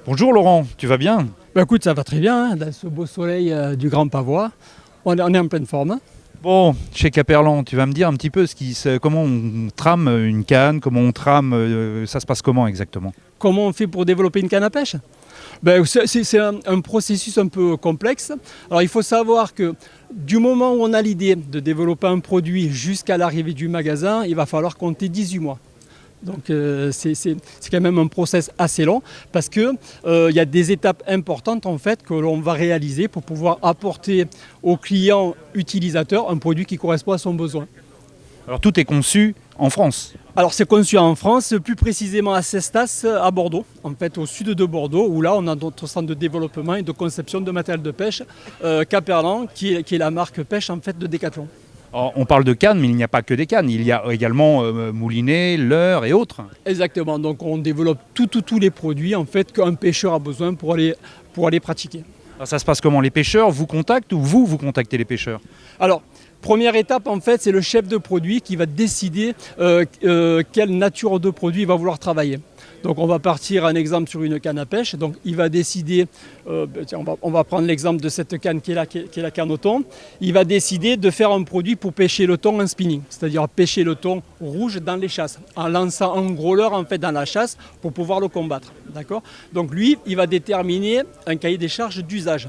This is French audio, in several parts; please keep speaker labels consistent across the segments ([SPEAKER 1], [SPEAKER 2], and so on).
[SPEAKER 1] Bonjour Laurent, tu vas bien?
[SPEAKER 2] Bah écoute, ça va très bien, hein, dans ce beau soleil du Grand Pavois. On est en pleine forme, hein.
[SPEAKER 1] Bon, chez Caperlan, tu vas me dire un petit peu comment on trame une canne, comment on trame, ça se passe comment exactement?
[SPEAKER 2] Comment on fait pour développer une canne à pêche? Ben, c'est un processus un peu complexe. Alors il faut savoir que du moment où on a l'idée de développer un produit jusqu'à l'arrivée du magasin, il va falloir compter 18 mois. Donc c'est quand même un process assez long parce que il y a des étapes importantes en fait que l'on va réaliser pour pouvoir apporter au client utilisateur un produit qui correspond à son besoin.
[SPEAKER 1] Alors tout est conçu en France.
[SPEAKER 2] Alors c'est conçu en France, plus précisément à Cestas à Bordeaux, en fait au sud de Bordeaux, où là on a notre centre de développement et de conception de matériel de pêche, Caperlan, qui est la marque pêche en fait de Decathlon.
[SPEAKER 1] Alors, on parle de cannes, mais il n'y a pas que des cannes, il y a également moulinet, leurre et autres.
[SPEAKER 2] Exactement, donc on développe tous les produits en fait qu'un pêcheur a besoin pour aller pratiquer.
[SPEAKER 1] Alors, ça se passe comment? Les pêcheurs vous contactent ou vous contactez les pêcheurs?
[SPEAKER 2] Alors, première étape, en fait, c'est le chef de produit qui va décider quelle nature de produit il va vouloir travailler. Donc, on va partir un exemple sur une canne à pêche. Donc, il va décider, tiens, on va prendre l'exemple de cette canne qui est la canne au thon. Il va décider de faire un produit pour pêcher le thon en spinning, c'est-à-dire pêcher le thon rouge dans les chasses, en lançant un gros leurre en fait dans la chasse pour pouvoir le combattre. D'accord ? Donc, lui, il va déterminer un cahier des charges d'usage.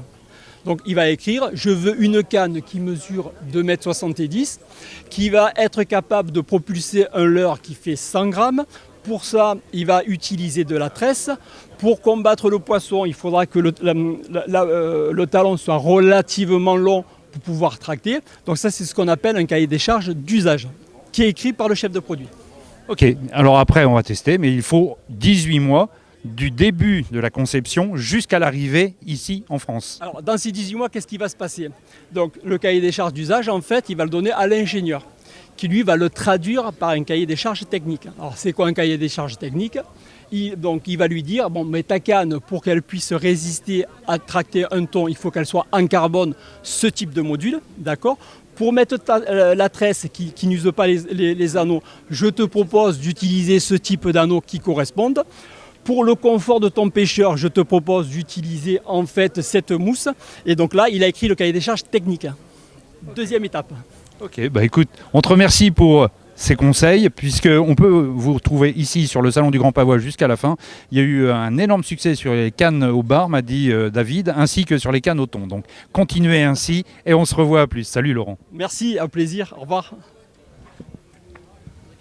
[SPEAKER 2] Donc il va écrire « Je veux une canne qui mesure 2,70 m, qui va être capable de propulser un leurre qui fait 100 grammes. Pour ça, il va utiliser de la tresse. Pour combattre le poisson, il faudra que le talon soit relativement long pour pouvoir tracter. Donc ça, c'est ce qu'on appelle un cahier des charges d'usage, qui est écrit par le chef de produit.
[SPEAKER 1] Ok, alors après on va tester, mais il faut 18 mois du début de la conception jusqu'à l'arrivée ici en France.
[SPEAKER 2] Alors, dans ces 18 mois, qu'est-ce qui va se passer? Donc, le cahier des charges d'usage, en fait, il va le donner à l'ingénieur, qui lui va le traduire par un cahier des charges technique. Alors, c'est quoi un cahier des charges technique? Donc, il va lui dire, bon, mais ta canne, pour qu'elle puisse résister à tracter un thon, il faut qu'elle soit en carbone, ce type de module, d'accord? Pour mettre la tresse qui n'use pas les anneaux, je te propose d'utiliser ce type d'anneaux qui correspondent. Pour le confort de ton pêcheur, je te propose d'utiliser en fait cette mousse. Et donc là, il a écrit le cahier des charges technique. Deuxième étape.
[SPEAKER 1] Ok, bah écoute, on te remercie pour ces conseils, puisqu'on peut vous retrouver ici sur le Salon du Grand Pavois jusqu'à la fin. Il y a eu un énorme succès sur les cannes au bar, m'a dit David, ainsi que sur les cannes au thon. Donc continuez ainsi et on se revoit à plus. Salut Laurent.
[SPEAKER 2] Merci, un plaisir. Au revoir.